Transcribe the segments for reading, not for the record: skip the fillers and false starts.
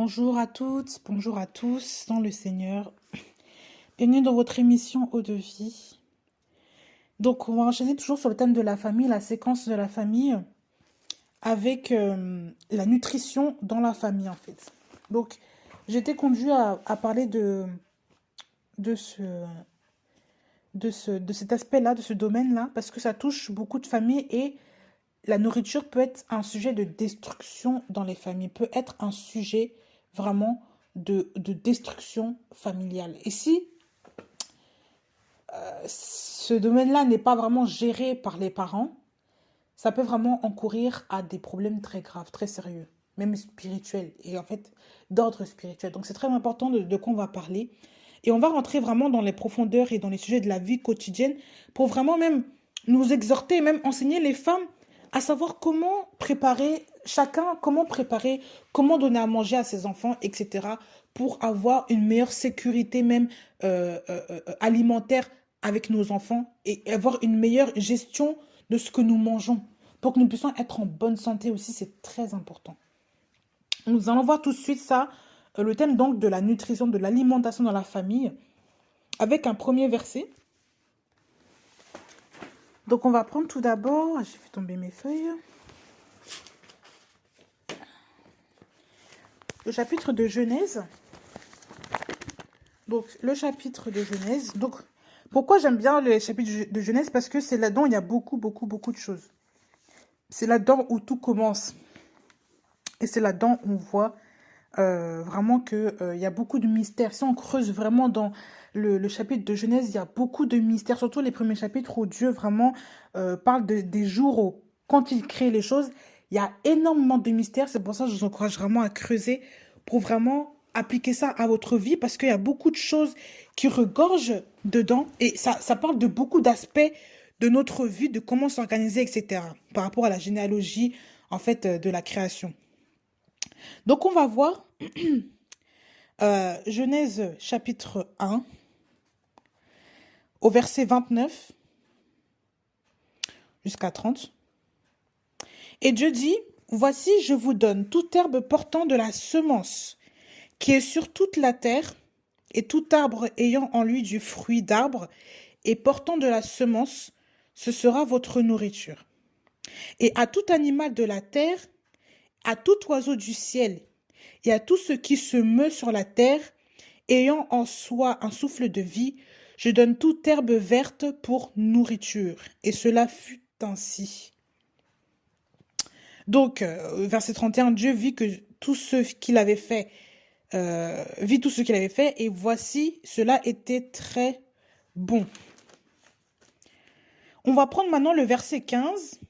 Bonjour à toutes, bonjour à tous dans le Seigneur. Bienvenue dans votre émission Eau de vie. Donc, on va enchaîner toujours sur le thème de la famille, la séquence de la famille, avec la nutrition dans la famille, en fait. Donc, j'ai été conduite à parler de cet aspect-là, de ce domaine-là, parce que ça touche beaucoup de familles et la nourriture peut être un sujet de destruction dans les familles, peut être un sujet vraiment de destruction familiale. Et si ce domaine-là n'est pas vraiment géré par les parents, ça peut vraiment encourir à des problèmes très graves, très sérieux, même spirituels, et en fait d'ordre spirituel. Donc c'est très important de quoi on va parler. Et on va rentrer vraiment dans les profondeurs et dans les sujets de la vie quotidienne pour vraiment même nous exhorter, même enseigner les femmes à savoir comment préparer chacun, comment donner à manger à ses enfants, etc. pour avoir une meilleure sécurité même alimentaire avec nos enfants et avoir une meilleure gestion de ce que nous mangeons pour que nous puissions être en bonne santé aussi, c'est très important. Nous allons voir tout de suite ça, le thème donc de la nutrition, de l'alimentation dans la famille, avec un premier verset. Donc on va prendre tout d'abord, j'ai fait tomber mes feuilles, le chapitre de Genèse. Donc le chapitre de Genèse. Donc pourquoi j'aime bien le chapitre de Genèse? Parce que c'est là-dedans il y a beaucoup de choses. C'est là-dedans où tout commence. Et c'est là-dedans où on voit vraiment qu'il y a beaucoup de mystères. Si on creuse vraiment dans le chapitre de Genèse, il y a beaucoup de mystères, surtout les premiers chapitres où Dieu vraiment parle des jours où, quand il crée les choses, il y a énormément de mystères. C'est pour ça que je vous encourage vraiment à creuser pour vraiment appliquer ça à votre vie parce qu'il y a beaucoup de choses qui regorgent dedans et ça parle de beaucoup d'aspects de notre vie, de comment s'organiser, etc. par rapport à la généalogie, en fait, de la création. Donc, on va voir Genèse chapitre 1 au verset 29 jusqu'à 30. Et Dieu dit, voici, je vous donne toute herbe portant de la semence qui est sur toute la terre et tout arbre ayant en lui du fruit d'arbre et portant de la semence, ce sera votre nourriture. Et à tout animal de la terre, à tout oiseau du ciel et à tout ce qui se meut sur la terre, ayant en soi un souffle de vie, je donne toute herbe verte pour nourriture. Et cela fut ainsi. Donc, verset 31, Dieu vit que tout ce qu'il avait fait, et voici, cela était très bon. On va prendre maintenant le verset 15.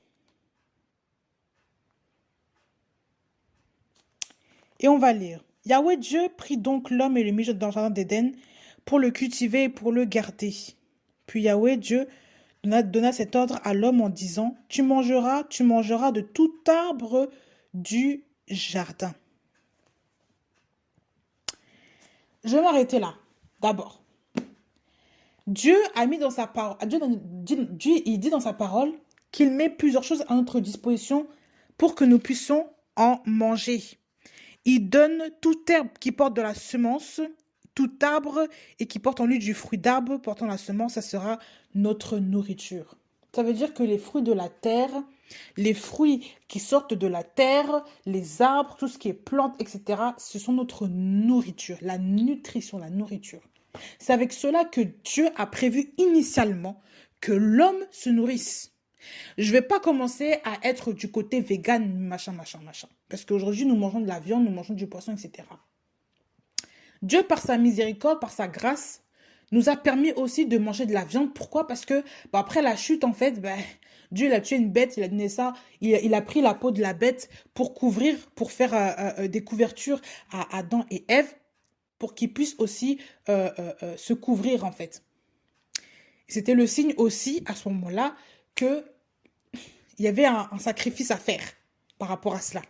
Et on va lire. Yahweh Dieu prit donc l'homme et le mit dans le jardin d'Éden pour le cultiver et pour le garder. Puis Yahweh Dieu donna cet ordre à l'homme en disant, tu mangeras de tout arbre du jardin. Je vais m'arrêter là, d'abord. Dieu a mis dans sa parole, Dieu il dit dans sa parole qu'il met plusieurs choses à notre disposition pour que nous puissions en manger. Il donne toute herbe qui porte de la semence, tout arbre et qui porte en lui du fruit d'arbre portant la semence, ça sera notre nourriture. Ça veut dire que les fruits de la terre, les fruits qui sortent de la terre, les arbres, tout ce qui est plantes, etc., ce sont notre nourriture, la nutrition, la nourriture. C'est avec cela que Dieu a prévu initialement que l'homme se nourrisse. Je ne vais pas commencer à être du côté vegan, machin. Parce qu'aujourd'hui, nous mangeons de la viande, nous mangeons du poisson, etc. Dieu, par sa miséricorde, par sa grâce, nous a permis aussi de manger de la viande. Pourquoi? Parce que après la chute, en fait, Dieu il a tué une bête, il a donné ça, il a pris la peau de la bête pour couvrir, pour faire des couvertures à Adam et Ève, pour qu'ils puissent aussi se couvrir, en fait. C'était le signe aussi, à ce moment-là, que il y avait un sacrifice à faire par rapport à cela.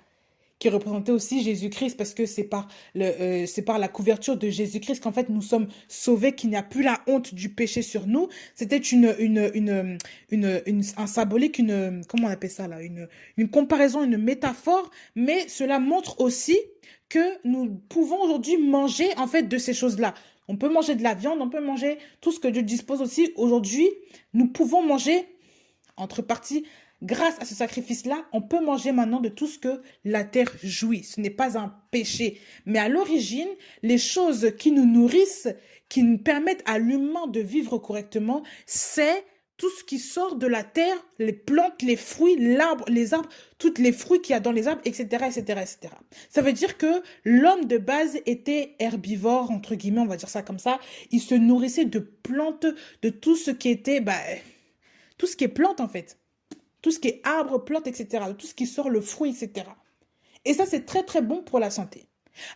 qui représentait aussi Jésus-Christ, parce que c'est par la couverture de Jésus-Christ qu'en fait nous sommes sauvés, qu'il n'y a plus la honte du péché sur nous. C'était un symbolique, comment on appelle ça là, une comparaison, une métaphore, mais cela montre aussi que nous pouvons aujourd'hui manger en fait de ces choses-là. On peut manger de la viande, on peut manger tout ce que Dieu dispose aussi. Aujourd'hui, nous pouvons manger, entre parties, grâce à ce sacrifice-là, on peut manger maintenant de tout ce que la terre jouit. Ce n'est pas un péché. Mais à l'origine, les choses qui nous nourrissent, qui nous permettent à l'humain de vivre correctement, c'est tout ce qui sort de la terre, les plantes, les fruits, l'arbre, les arbres, tous les fruits qu'il y a dans les arbres, etc., etc., etc. Ça veut dire que l'homme de base était herbivore, entre guillemets, on va dire ça comme ça. Il se nourrissait de plantes, de tout ce qui était, tout ce qui est plante en fait. Tout ce qui est arbre, plante, etc. De tout ce qui sort le fruit, etc. Et ça, c'est très, très bon pour la santé.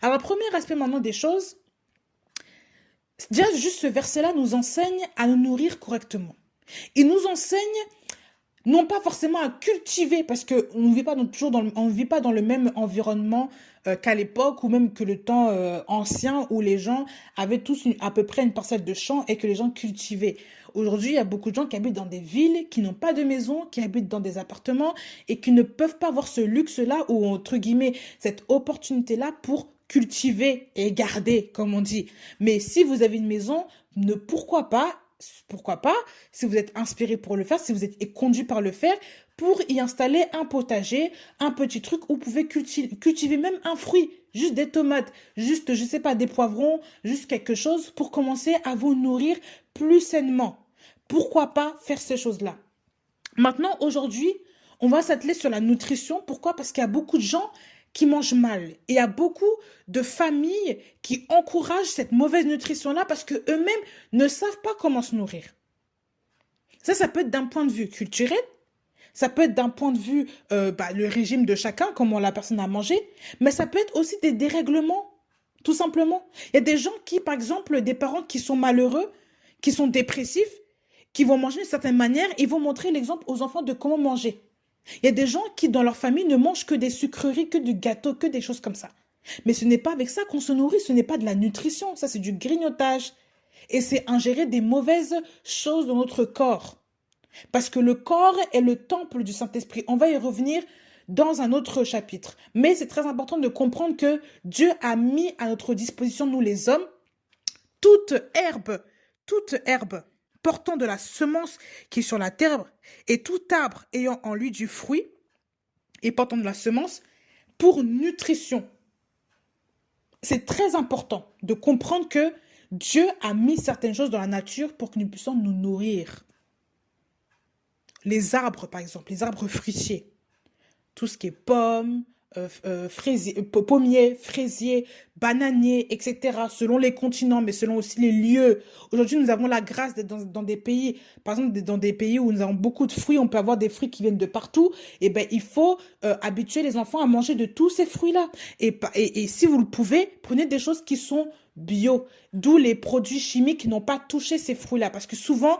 Alors, le premier aspect maintenant des choses, déjà, juste ce verset-là nous enseigne à nous nourrir correctement. Il nous enseigne non pas forcément à cultiver, parce qu'on ne vit pas on vit pas dans le même environnement qu'à l'époque, ou même que le temps ancien, où les gens avaient tous à peu près une parcelle de champ et que les gens cultivaient. Aujourd'hui, il y a beaucoup de gens qui habitent dans des villes, qui n'ont pas de maison, qui habitent dans des appartements et qui ne peuvent pas avoir ce luxe-là, ou entre guillemets, cette opportunité-là pour cultiver et garder, comme on dit. Mais si vous avez une maison, pourquoi pas, si vous êtes inspiré pour le faire, si vous êtes conduit par le faire, pour y installer un potager, un petit truc où vous pouvez cultiver même un fruit, juste des tomates, juste, je sais pas, des poivrons, juste quelque chose pour commencer à vous nourrir plus sainement. Pourquoi pas faire ces choses-là? Maintenant, aujourd'hui, on va s'atteler sur la nutrition. Pourquoi? Parce qu'il y a beaucoup de gens qui mangent mal. Et il y a beaucoup de familles qui encouragent cette mauvaise nutrition-là parce qu'eux-mêmes ne savent pas comment se nourrir. Ça peut être d'un point de vue culturel, ça peut être d'un point de vue le régime de chacun, comment la personne a mangé, mais ça peut être aussi des dérèglements, tout simplement. Il y a des gens qui, par exemple, des parents qui sont malheureux, qui sont dépressifs, qui vont manger d'une certaine manière, ils vont montrer l'exemple aux enfants de comment manger. Il y a des gens qui, dans leur famille, ne mangent que des sucreries, que du gâteau, que des choses comme ça. Mais ce n'est pas avec ça qu'on se nourrit, ce n'est pas de la nutrition, ça c'est du grignotage. Et c'est ingérer des mauvaises choses dans notre corps. Parce que le corps est le temple du Saint-Esprit. On va y revenir dans un autre chapitre. Mais c'est très important de comprendre que Dieu a mis à notre disposition, nous les hommes, toute herbe portant de la semence qui est sur la terre, et tout arbre ayant en lui du fruit, et portant de la semence, pour nutrition. C'est très important de comprendre que Dieu a mis certaines choses dans la nature pour que nous puissions nous nourrir. Les arbres, par exemple, les arbres fruitiers, tout ce qui est pommes, pommiers, fraisiers, bananiers, etc., selon les continents, mais selon aussi les lieux. Aujourd'hui, nous avons la grâce d'être dans des pays, par exemple, dans des pays où nous avons beaucoup de fruits, on peut avoir des fruits qui viennent de partout, et ben il faut habituer les enfants à manger de tous ces fruits-là. Et si vous le pouvez, prenez des choses qui sont bio, d'où les produits chimiques n'ont pas touché ces fruits-là, parce que souvent,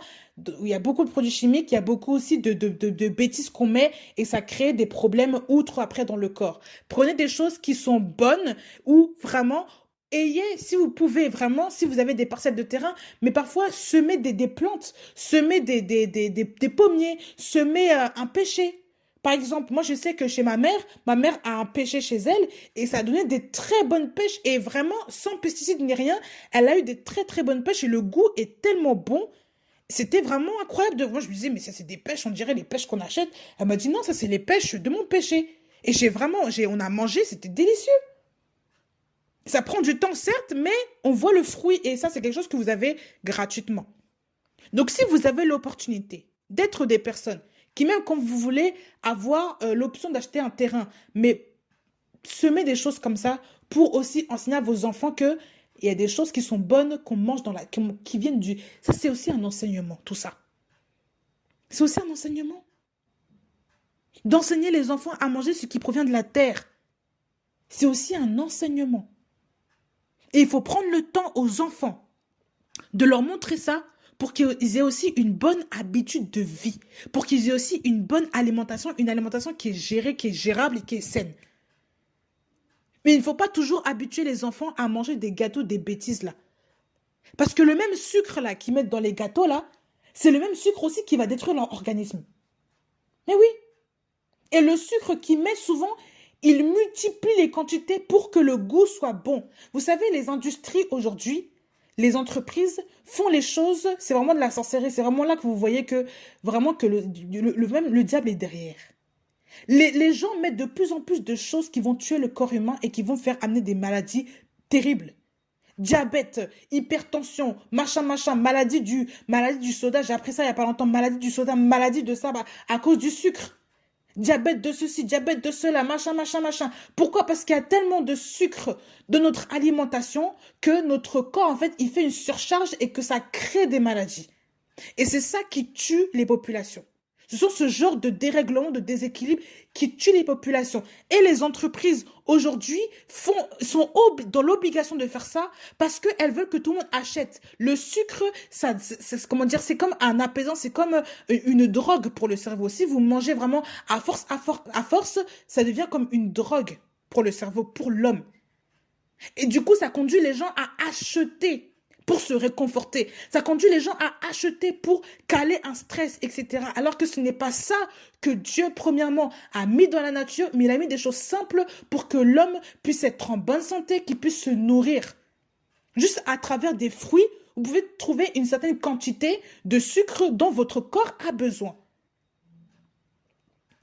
il y a beaucoup de produits chimiques, il y a beaucoup aussi de bêtises qu'on met et ça crée des problèmes outre après dans le corps. Prenez des choses qui sont bonnes ou vraiment ayez, si vous pouvez vraiment, si vous avez des parcelles de terrain, mais parfois semez des plantes, semez des pommiers, semez un pêcher. Par exemple, moi je sais que chez ma mère a un pêcher chez elle et ça a donné des très bonnes pêches et vraiment sans pesticides ni rien, elle a eu des très très bonnes pêches et le goût est tellement bon. C'était vraiment incroyable de voir. Je me disais, mais ça, c'est des pêches, on dirait les pêches qu'on achète. Elle m'a dit, non, ça, c'est les pêches de mon pêcher. Et on a mangé, c'était délicieux. Ça prend du temps, certes, mais on voit le fruit. Et ça, c'est quelque chose que vous avez gratuitement. Donc, si vous avez l'opportunité d'être des personnes qui, même quand vous voulez avoir l'option d'acheter un terrain, mais semer des choses comme ça pour aussi enseigner à vos enfants que il y a des choses qui sont bonnes, qu'on mange qui viennent du... Ça, c'est aussi un enseignement, tout ça. C'est aussi un enseignement. D'enseigner les enfants à manger ce qui provient de la terre. C'est aussi un enseignement. Et il faut prendre le temps aux enfants de leur montrer ça pour qu'ils aient aussi une bonne habitude de vie. Pour qu'ils aient aussi une bonne alimentation, une alimentation qui est gérée, qui est gérable et qui est saine. Mais il ne faut pas toujours habituer les enfants à manger des gâteaux, des bêtises là. Parce que le même sucre là qu'ils mettent dans les gâteaux là, c'est le même sucre aussi qui va détruire leur organisme. Mais oui. Et le sucre qu'ils mettent souvent, il multiplie les quantités pour que le goût soit bon. Vous savez, les industries aujourd'hui, les entreprises font les choses, c'est vraiment de la sorcellerie. C'est vraiment là que vous voyez que vraiment que même le diable est derrière. Les gens mettent de plus en plus de choses qui vont tuer le corps humain et qui vont faire amener des maladies terribles. Diabète, hypertension, machin, machin, maladie du soda, j'ai appris ça il n'y a pas longtemps, maladie du soda, maladie de ça, bah, à cause du sucre. Diabète de ceci, diabète de cela, machin, machin, machin. Pourquoi? Parce qu'il y a tellement de sucre de notre alimentation que notre corps, en fait, il fait une surcharge et que ça crée des maladies. Et c'est ça qui tue les populations. Ce sont ce genre de dérèglement, de déséquilibre qui tue les populations. Et les entreprises, aujourd'hui, sont dans l'obligation de faire ça parce qu'elles veulent que tout le monde achète. Le sucre, comment dire, c'est comme un apaisant, c'est comme une drogue pour le cerveau. Si vous mangez vraiment à force, ça devient comme une drogue pour le cerveau, pour l'homme. Et du coup, ça conduit les gens à acheter pour se réconforter. Ça conduit les gens à acheter pour caler un stress, etc. Alors que ce n'est pas ça que Dieu, premièrement, a mis dans la nature, mais il a mis des choses simples pour que l'homme puisse être en bonne santé, qu'il puisse se nourrir. Juste à travers des fruits, vous pouvez trouver une certaine quantité de sucre dont votre corps a besoin.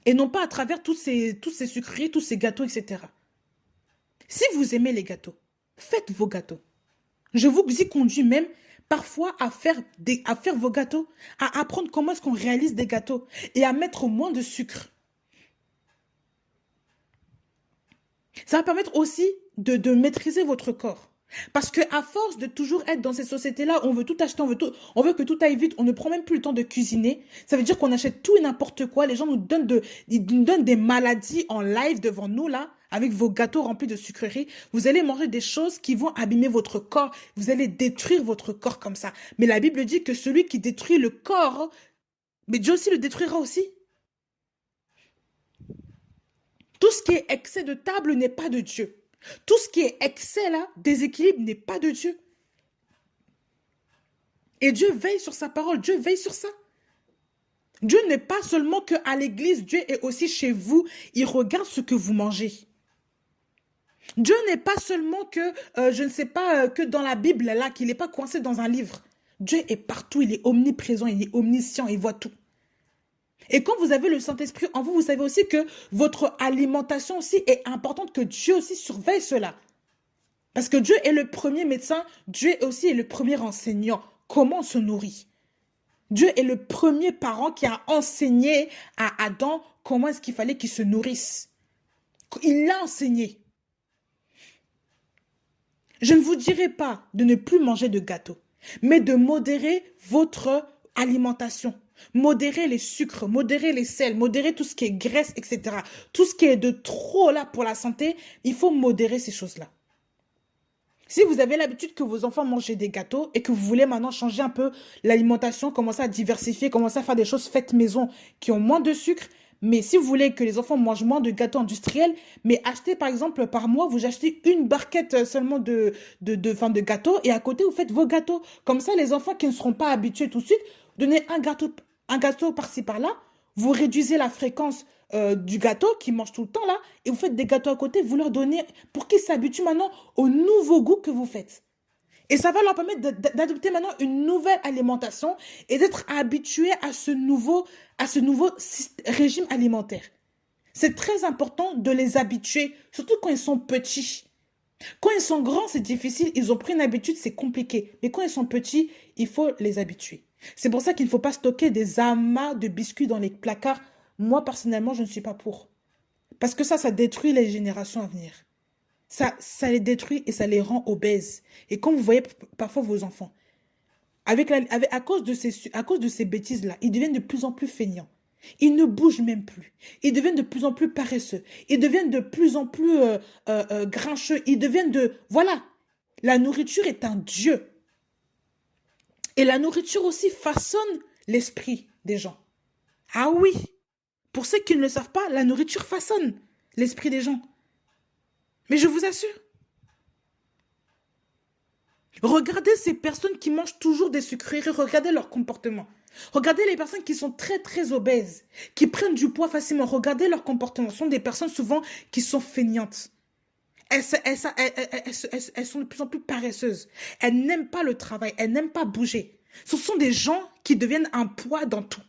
Et non pas à travers tous ces sucreries, tous ces gâteaux, etc. Si vous aimez les gâteaux, faites vos gâteaux. Je vous y conduis même parfois à faire vos gâteaux, à apprendre comment est-ce qu'on réalise des gâteaux et à mettre moins de sucre. Ça va permettre aussi de maîtriser votre corps. Parce qu'à force de toujours être dans ces sociétés-là, on veut tout acheter, on veut que tout aille vite, on ne prend même plus le temps de cuisiner. Ça veut dire qu'on achète tout et n'importe quoi. Les gens ils nous donnent des maladies en live devant nous, là, avec vos gâteaux remplis de sucreries. Vous allez manger des choses qui vont abîmer votre corps. Vous allez détruire votre corps comme ça. Mais la Bible dit que celui qui détruit le corps, mais Dieu aussi le détruira aussi. Tout ce qui est excès de table n'est pas de Dieu. Tout ce qui est excès là, déséquilibre n'est pas de Dieu. Et Dieu veille sur sa parole, Dieu veille sur ça. Dieu n'est pas seulement qu'à l'église, Dieu est aussi chez vous. Il regarde ce que vous mangez. Dieu n'est pas seulement que, je ne sais pas, que dans la Bible là, qu'il n'est pas coincé dans un livre. Dieu est partout, il est omniprésent, il est omniscient, il voit tout. Et quand vous avez le Saint-Esprit en vous, vous savez aussi que votre alimentation aussi est importante, que Dieu aussi surveille cela. Parce que Dieu est le premier médecin, Dieu aussi est le premier enseignant. Comment on se nourrit? Dieu est le premier parent qui a enseigné à Adam comment est-ce qu'il fallait qu'il se nourrisse. Il l'a enseigné. Je ne vous dirai pas de ne plus manger de gâteaux, mais de modérer votre alimentation. Modérer les sucres, modérer les sels, modérer tout ce qui est graisse, etc. Tout ce qui est de trop là pour la santé, il faut modérer ces choses-là. Si vous avez l'habitude que vos enfants mangent des gâteaux et que vous voulez maintenant changer un peu l'alimentation, commencer à diversifier, commencer à faire des choses faites maison qui ont moins de sucre, mais si vous voulez que les enfants mangent moins de gâteaux industriels, mais achetez par exemple par mois, vous achetez une barquette seulement de gâteaux et à côté vous faites vos gâteaux. Comme ça, les enfants qui ne seront pas habitués tout de suite, donnez un gâteau par-ci par-là, vous réduisez la fréquence du gâteau qu'ils mangent tout le temps là, et vous faites des gâteaux à côté, vous leur donnez pour qu'ils s'habituent maintenant au nouveau goût que vous faites. Et ça va leur permettre d'adopter maintenant une nouvelle alimentation et d'être habitués à ce nouveau régime alimentaire. C'est très important de les habituer, surtout quand ils sont petits. Quand ils sont grands, c'est difficile, ils ont pris une habitude, c'est compliqué. Mais quand ils sont petits, il faut les habituer. C'est pour ça qu'il ne faut pas stocker des amas de biscuits dans les placards. Moi, personnellement, je ne suis pas pour. Parce que ça détruit les générations à venir. Ça les détruit et ça les rend obèses. Et comme vous voyez parfois vos enfants, à cause de ces bêtises-là, ils deviennent de plus en plus feignants. Ils ne bougent même plus. Ils deviennent de plus en plus paresseux. Ils deviennent de plus en plus grincheux. Ils deviennent de... Voilà. La nourriture est un dieu. Et la nourriture aussi façonne l'esprit des gens. Ah oui. Pour ceux qui ne le savent pas, la nourriture façonne l'esprit des gens. Mais je vous assure, regardez ces personnes qui mangent toujours des sucreries, regardez leur comportement. Regardez les personnes qui sont très très obèses, qui prennent du poids facilement, regardez leur comportement. Ce sont des personnes souvent qui sont feignantes. Elles sont de plus en plus paresseuses. Elles n'aiment pas le travail, elles n'aiment pas bouger. Ce sont des gens qui deviennent un poids dans tout.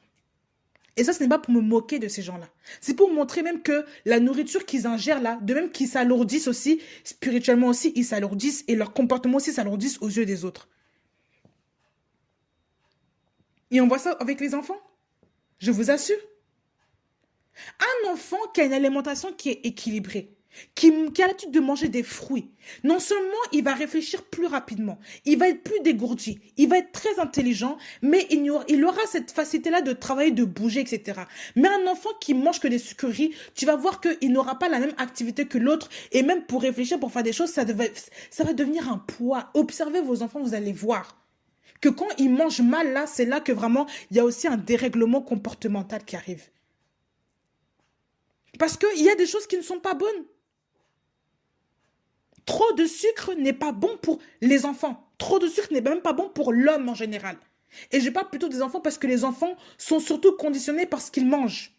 Et ça, ce n'est pas pour me moquer de ces gens-là. C'est pour montrer même que la nourriture qu'ils ingèrent là, de même qu'ils s'alourdissent aussi, spirituellement aussi, ils s'alourdissent et leur comportement aussi s'alourdissent aux yeux des autres. Et on voit ça avec les enfants. Je vous assure. Un enfant qui a une alimentation qui est équilibrée, qui a l'habitude de manger des fruits, non seulement il va réfléchir plus rapidement, il va être plus dégourdi, il va être très intelligent, mais il aura cette facilité-là de travailler, de bouger, etc. Mais un enfant qui mange que des sucreries, tu vas voir qu'il n'aura pas la même activité que l'autre, et même pour réfléchir, pour faire des choses, ça va devenir un poids. Observez vos enfants, vous allez voir que quand ils mangent mal, là, c'est là que vraiment, il y a aussi un dérèglement comportemental qui arrive. Parce qu'il y a des choses qui ne sont pas bonnes. Trop de sucre n'est pas bon pour les enfants. Trop de sucre n'est même pas bon pour l'homme en général. Et je parle plutôt des enfants parce que les enfants sont surtout conditionnés par ce qu'ils mangent.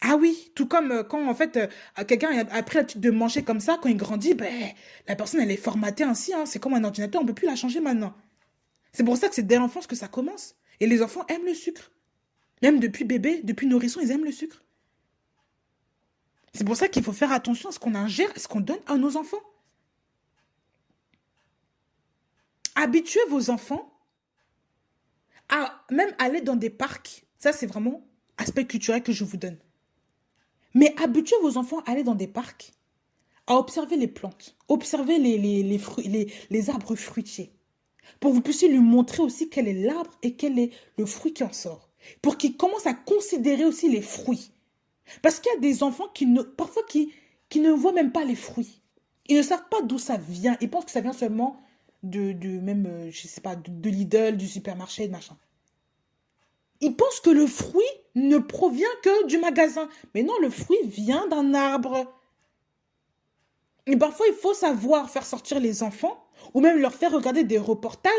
Ah oui, tout comme quand en fait quelqu'un a pris l'habitude de manger comme ça, quand il grandit, ben, la personne elle est formatée ainsi. Hein. C'est comme un ordinateur, on ne peut plus la changer maintenant. C'est pour ça que c'est dès l'enfance que ça commence. Et les enfants aiment le sucre. Même depuis bébé, depuis nourrisson, ils aiment le sucre. C'est pour ça qu'il faut faire attention à ce qu'on ingère et ce qu'on donne à nos enfants. Habituez vos enfants à même aller dans des parcs. Ça, c'est vraiment aspect culturel que je vous donne. Mais habituez vos enfants à aller dans des parcs, à observer les plantes, observer les fruits, les arbres fruitiers, pour que vous puissiez lui montrer aussi quel est l'arbre et quel est le fruit qui en sort. Pour qu'il commence à considérer aussi les fruits. Parce qu'il y a des enfants parfois qui ne voient même pas les fruits. Ils ne savent pas d'où ça vient. Ils pensent que ça vient seulement je sais pas, de Lidl, du supermarché, de machin. Ils pensent que le fruit ne provient que du magasin. Mais non, le fruit vient d'un arbre. Et parfois, il faut savoir faire sortir les enfants ou même leur faire regarder des reportages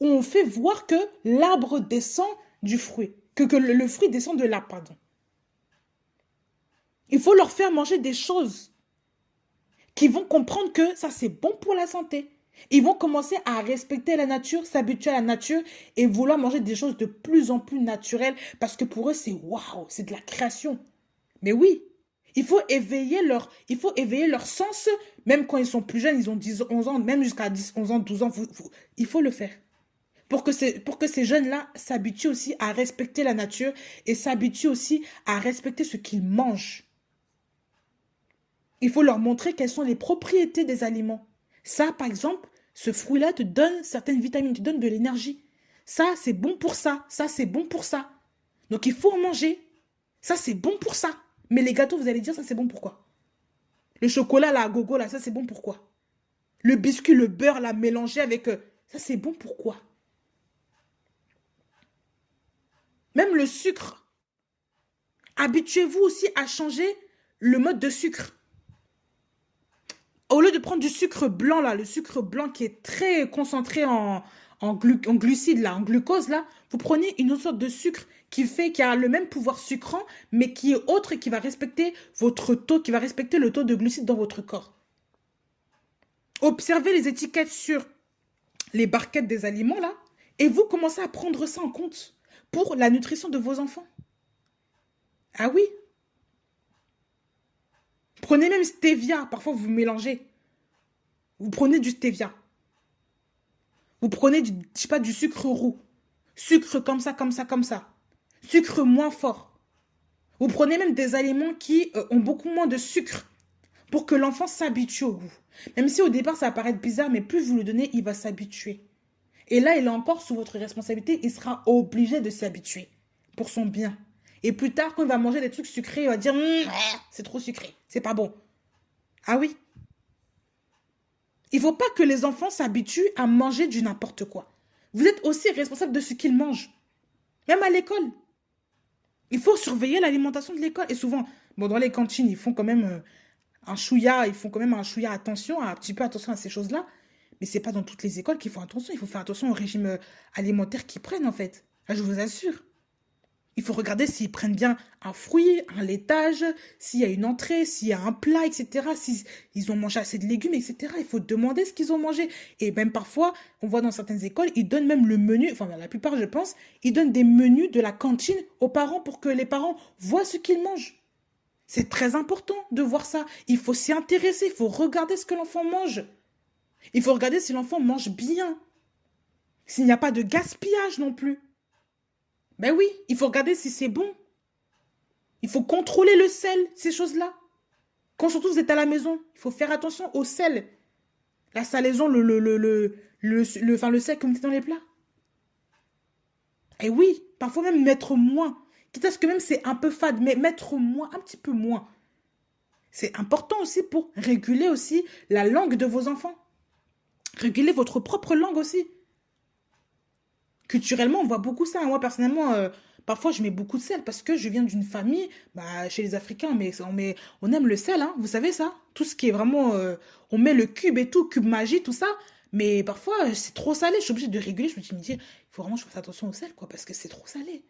où on fait voir que l'arbre descend du fruit. Que le fruit descend de l'arbre, pardon. Il faut leur faire manger des choses qui vont comprendre que ça, c'est bon pour la santé. Ils vont commencer à respecter la nature, s'habituer à la nature et vouloir manger des choses de plus en plus naturelles parce que pour eux, c'est waouh, c'est de la création. Mais oui, il faut éveiller leur sens, même quand ils sont plus jeunes, ils ont 10, 11 ans, même jusqu'à 10, 11 ans, 12 ans, il faut le faire. Pour que ces jeunes-là s'habituent aussi à respecter la nature et s'habituent aussi à respecter ce qu'ils mangent. Il faut leur montrer quelles sont les propriétés des aliments. Ça, par exemple, ce fruit-là te donne certaines vitamines, te donne de l'énergie. Ça, c'est bon pour ça. Ça, c'est bon pour ça. Donc, il faut en manger. Ça, c'est bon pour ça. Mais les gâteaux, vous allez dire, ça, c'est bon pour quoi? Le chocolat, là, à gogo, là, ça, c'est bon pour quoi? Le biscuit, le beurre, là, mélangé avec... ça, c'est bon pour quoi? Même le sucre. Habituez-vous aussi à changer le mode de sucre. Au lieu de prendre du sucre blanc, là, le sucre blanc qui est très concentré en glucides, là, en glucose, là, vous prenez une autre sorte de sucre qui a le même pouvoir sucrant, mais qui est autre et qui va respecter votre taux, qui va respecter le taux de glucides dans votre corps. Observez les étiquettes sur les barquettes des aliments, là, et vous commencez à prendre ça en compte pour la nutrition de vos enfants. Ah oui. Prenez même stevia. Parfois, vous mélangez. Vous prenez du stevia. Vous prenez je sais pas, du sucre roux. Sucre comme ça, comme ça, comme ça. Sucre moins fort. Vous prenez même des aliments qui ont beaucoup moins de sucre pour que l'enfant s'habitue au goût. Même si au départ, ça va paraître bizarre, mais plus vous le donnez, il va s'habituer. Et là, il est encore sous votre responsabilité. Il sera obligé de s'habituer pour son bien. Et plus tard, quand il va manger des trucs sucrés, il va dire c'est trop sucré, c'est pas bon. Ah oui. Il ne faut pas que les enfants s'habituent à manger du n'importe quoi. Vous êtes aussi responsable de ce qu'ils mangent. Même à l'école. Il faut surveiller l'alimentation de l'école. Et souvent, bon, dans les cantines, ils font quand même un chouïa, ils font quand même un chouïa attention, un petit peu attention à ces choses-là. Mais c'est pas dans toutes les écoles qu'il faut attention. Il faut faire attention au régime alimentaire qu'ils prennent, en fait. Là, je vous assure. Il faut regarder s'ils prennent bien un fruit, un laitage, s'il y a une entrée, s'il y a un plat, etc. S'ils ont mangé assez de légumes, etc. Il faut demander ce qu'ils ont mangé. Et même parfois, on voit dans certaines écoles, ils donnent même le menu, enfin la plupart je pense, ils donnent des menus de la cantine aux parents pour que les parents voient ce qu'ils mangent. C'est très important de voir ça. Il faut s'y intéresser, il faut regarder ce que l'enfant mange. Il faut regarder si l'enfant mange bien. S'il n'y a pas de gaspillage non plus. Ben oui, il faut regarder si c'est bon. Il faut contrôler le sel, ces choses-là. Quand surtout vous êtes à la maison, il faut faire attention au sel. La salaison, enfin, le sel que vous mettez dans les plats. Et oui, parfois même mettre moins. Quitte à ce que même c'est un peu fade, mais mettre moins, un petit peu moins. C'est important aussi pour réguler aussi la langue de vos enfants. Réguler votre propre langue aussi. Culturellement, on voit beaucoup ça. Moi, personnellement, parfois, je mets beaucoup de sel parce que je viens d'une famille, bah, chez les Africains, on aime le sel, hein, vous savez ça? Tout ce qui est vraiment... on met le cube et tout, cube magie, tout ça. Mais parfois, c'est trop salé. Je suis obligée de réguler. Je me dis, il faut vraiment que je fasse attention au sel, quoi, parce que c'est trop salé.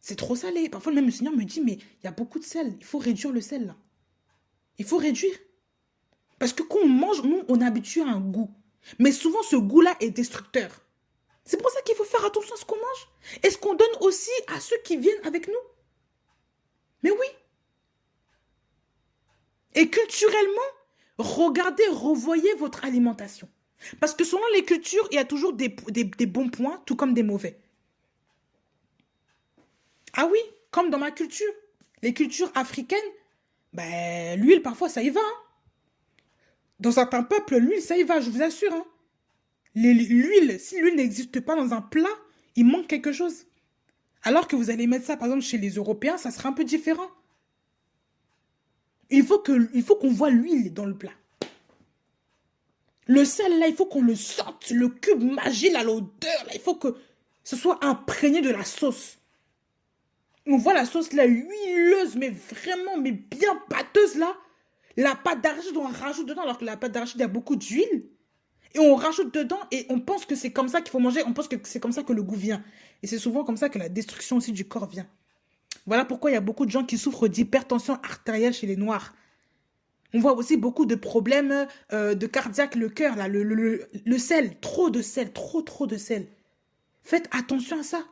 C'est trop salé. Parfois, même le Seigneur me dit, mais il y a beaucoup de sel. Il faut réduire le sel, là. Il faut réduire. Parce que quand on mange, nous, on est habitué à un goût. Mais souvent, ce goût-là est destructeur. C'est pour ça qu'il faut faire attention à ce qu'on mange. Et ce qu'on donne aussi à ceux qui viennent avec nous. Mais oui. Et culturellement, regardez, revoyez votre alimentation. Parce que selon les cultures, il y a toujours des bons points, tout comme des mauvais. Ah oui, comme dans ma culture. Les cultures africaines, ben, l'huile, parfois, ça y va. Hein. Dans certains peuples, l'huile, ça y va, je vous assure. Hein. L'huile, si l'huile n'existe pas dans un plat, il manque quelque chose. Alors que vous allez mettre ça, par exemple, chez les Européens, ça sera un peu différent. Il faut qu'on voit l'huile dans le plat. Le sel, là, il faut qu'on le sente. Le cube magie, là, l'odeur, là, il faut que ce soit imprégné de la sauce. On voit la sauce, là, huileuse, mais vraiment, mais bien pâteuse, là. La pâte d'arachide, on rajoute dedans, alors que la pâte d'arachide, il y a beaucoup d'huile. Et on rajoute dedans et on pense que c'est comme ça qu'il faut manger. On pense que c'est comme ça que le goût vient. Et c'est souvent comme ça que la destruction aussi du corps vient. Voilà pourquoi il y a beaucoup de gens qui souffrent d'hypertension artérielle chez les Noirs. On voit aussi beaucoup de problèmes de cardiaque, le cœur, là, le sel. Trop de sel, trop de sel. Faites attention à ça.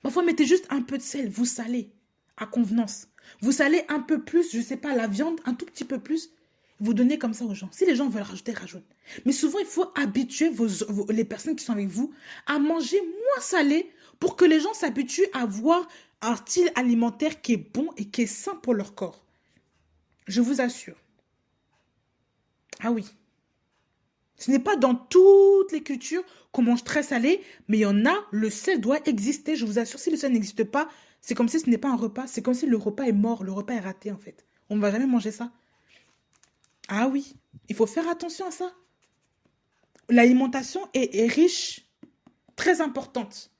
Parfois, mettez juste un peu de sel, vous salez à convenance. Vous salez un peu plus, je ne sais pas, la viande, un tout petit peu plus. Vous donnez comme ça aux gens. Si les gens veulent rajouter, rajoutent. Mais souvent, il faut habituer les personnes qui sont avec vous à manger moins salé pour que les gens s'habituent à avoir un style alimentaire qui est bon et qui est sain pour leur corps. Je vous assure. Ah oui. Ce n'est pas dans toutes les cultures qu'on mange très salé, mais il y en a, le sel doit exister, je vous assure. Si le sel n'existe pas, c'est comme si ce n'est pas un repas. C'est comme si le repas est mort, le repas est raté en fait. On ne va jamais manger ça. Ah oui, il faut faire attention à ça. L'alimentation est riche, très importante.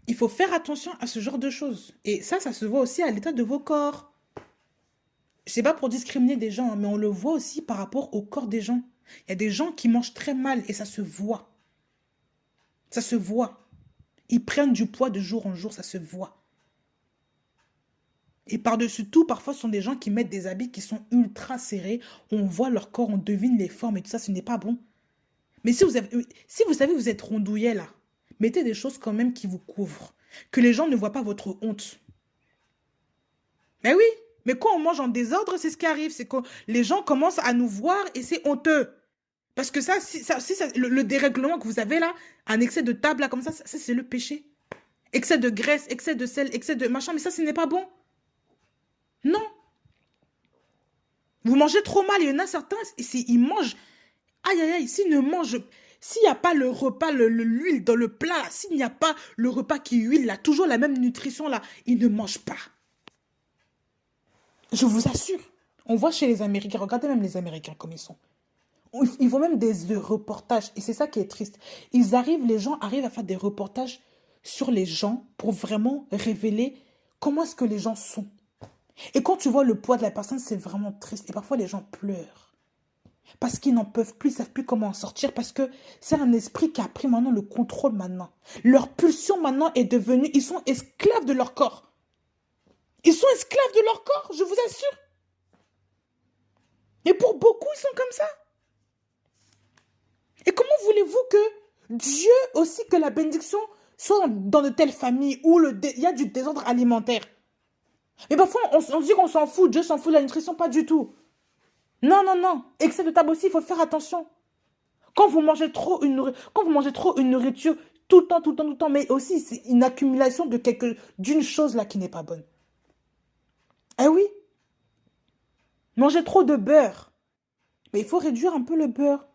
Il faut faire attention à ce genre de choses. Et ça se voit aussi à l'état de vos corps. C'est pas pour discriminer des gens, mais on le voit aussi par rapport au corps des gens. Il y a des gens qui mangent très mal et ça se voit. Ça se voit. Ils prennent du poids de jour en jour, ça se voit. Et par-dessus tout, parfois, ce sont des gens qui mettent des habits qui sont ultra serrés. On voit leur corps, on devine les formes et tout ça, ce n'est pas bon. Mais si vous savez que vous êtes rondouillet là, mettez des choses quand même qui vous couvrent. Que les gens ne voient pas votre honte. Mais oui, mais quand on mange en désordre, c'est ce qui arrive. C'est que les gens commencent à nous voir et c'est honteux. Parce que le dérèglement que vous avez là, un excès de table là, comme ça c'est le péché. Excès de graisse, excès de sel, excès de machin, mais ça, ce n'est pas bon. Non. Vous mangez trop mal. Il y en a certains, ils mangent. Aïe, aïe, aïe, s'il n'y a pas le repas, l'huile dans le plat, s'il n'y a pas le repas qui huile, là, toujours la même nutrition, là, ils ne mangent pas. Je vous assure. On voit chez les Américains, regardez même les Américains comme ils sont. Ils font même des reportages, et c'est ça qui est triste. Les gens arrivent à faire des reportages sur les gens pour vraiment révéler comment est-ce que les gens sont. Et quand tu vois le poids de la personne, c'est vraiment triste. Et parfois, les gens pleurent. Parce qu'ils n'en peuvent plus, ils ne savent plus comment en sortir. Parce que c'est un esprit qui a pris maintenant le contrôle maintenant. Leur pulsion maintenant est devenue... Ils sont esclaves de leur corps. Ils sont esclaves de leur corps, je vous assure. Et pour beaucoup, ils sont comme ça. Et comment voulez-vous que Dieu aussi, que la bénédiction soit dans de telles familles où il y a du désordre alimentaire? Mais parfois, on se dit qu'on s'en fout, Dieu s'en fout de la nutrition, pas du tout. Non, non, non. Excès de table aussi, il faut faire attention. Quand vous mangez trop une nourriture tout le temps, tout le temps, tout le temps, mais aussi c'est une accumulation d'une chose là qui n'est pas bonne. Eh oui, mangez trop de beurre. Mais il faut réduire un peu le beurre.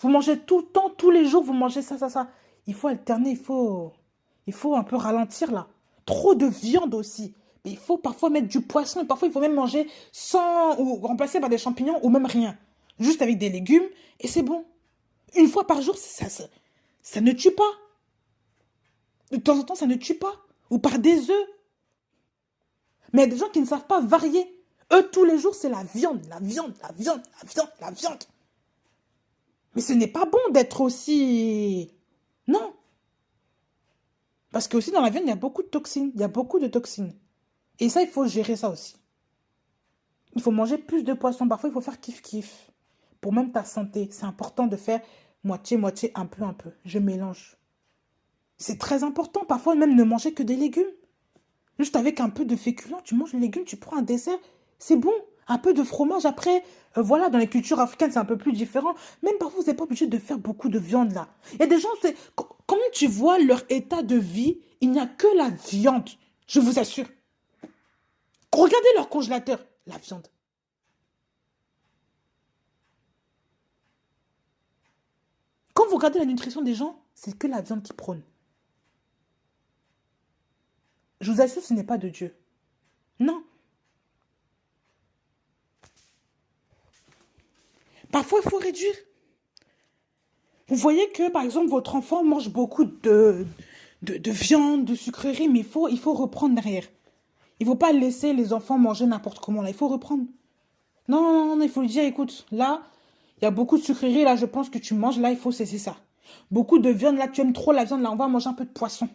Vous mangez tout le temps, tous les jours, vous mangez ça, ça, ça. Il faut alterner, il faut un peu ralentir là. Trop de viande aussi. Mais il faut parfois mettre du poisson et parfois il faut même manger sans ou remplacer par des champignons ou même rien. Juste avec des légumes et c'est bon. Une fois par jour, ça ne tue pas. De temps en temps, ça ne tue pas. Ou par des œufs. Mais il y a des gens qui ne savent pas varier. Eux, tous les jours, c'est la viande, la viande, la viande, la viande, la viande. Mais ce n'est pas bon d'être aussi... Non. Parce que aussi dans la viande, il y a beaucoup de toxines. Il y a beaucoup de toxines. Et ça, il faut gérer ça aussi. Il faut manger plus de poissons. Parfois, il faut faire kiff-kiff. Pour même ta santé, c'est important de faire moitié-moitié, un peu, un peu. Je mélange. C'est très important. Parfois, même ne manger que des légumes. Juste avec un peu de féculents, tu manges les légumes, tu prends un dessert. C'est bon. Un peu de fromage. Après, voilà, dans les cultures africaines, c'est un peu plus différent. Même parfois, vous n'êtes pas obligé de faire beaucoup de viande, là. Il y a des gens, quand tu vois leur état de vie, il n'y a que la viande. Je vous assure. Regardez leur congélateur. La viande. Quand vous regardez la nutrition des gens, c'est que la viande qui prône. Je vous assure, ce n'est pas de Dieu. Non. Parfois, il faut réduire. Vous voyez que, par exemple, votre enfant mange beaucoup de viande, de sucreries, mais il faut reprendre derrière. Il ne faut pas laisser les enfants manger n'importe comment, là. Il faut reprendre. Non, non, non, il faut lui dire, écoute, là, il y a beaucoup de sucreries, là, je pense que tu manges, là, il faut cesser ça. Beaucoup de viande, là, tu aimes trop la viande, là, on va manger un peu de poisson.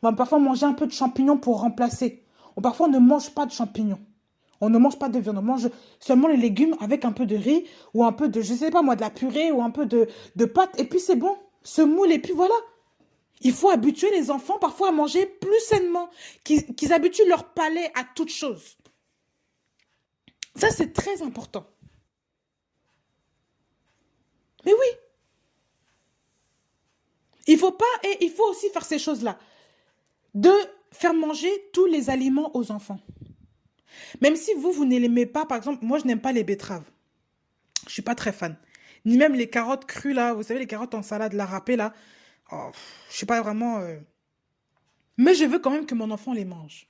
On va parfois manger un peu de champignons pour remplacer. Ou parfois, on ne mange pas de champignons. On ne mange pas de viande, on mange seulement les légumes avec un peu de riz ou un peu de, je sais pas moi, de la purée ou un peu de pâte. Et puis c'est bon, semoule et puis voilà. Il faut habituer les enfants parfois à manger plus sainement, qu'ils habituent leur palais à toute chose. Ça, c'est très important. Mais oui, il faut pas, et il faut aussi faire ces choses-là. De faire manger tous les aliments aux enfants. Même si vous ne l'aimez pas, par exemple, moi, je n'aime pas les betteraves. Je suis pas très fan. Ni même les carottes crues, là. Vous savez, les carottes en salade, la râpée, là. Oh, je suis pas vraiment... Mais je veux quand même que mon enfant les mange.